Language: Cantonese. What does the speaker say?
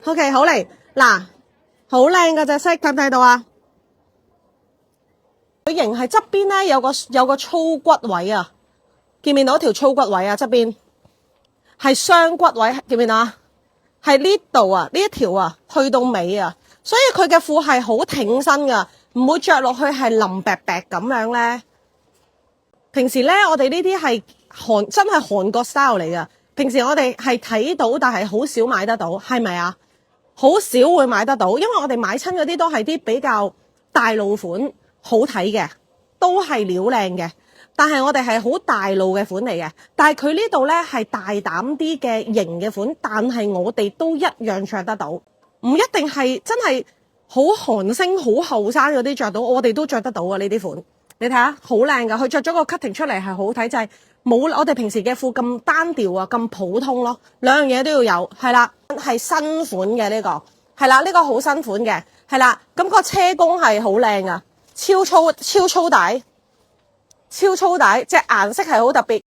OK， 好嚟嗱，好靚㗎隻色，睇唔睇到啊？佢型係側邊咧有個粗骨位啊，見唔見到條粗骨位啊？側邊係雙骨位，見唔見到啊？係呢度啊，呢一條啊，去到尾啊，所以佢嘅褲係好挺身噶，唔會着落去係腍白白咁樣咧。平時咧，我哋呢啲係真係韓國 style 嚟噶。平時我哋係睇到，但係好少買得到，係咪啊？好少會買得到，因為我哋買親嗰啲都係啲比較大路款，好睇嘅，都係料靚嘅。但係我哋係好大路嘅款嚟嘅，但係佢呢度咧係大膽啲嘅型嘅款，但係我哋都一樣着得到，唔一定係真係好韓星、好後生嗰啲着到，我哋都着得到啊！呢啲款你睇下，好靚噶，佢着咗個 cutting 出嚟係好睇，就係冇我哋平時嘅褲咁單調啊，咁普通咯，兩樣嘢都要有，係啦，係新款嘅呢個，係啦，呢個好新款嘅，係啦，咁個車工係好靚啊，超粗帶。超粗帶，隻顏色係好特別，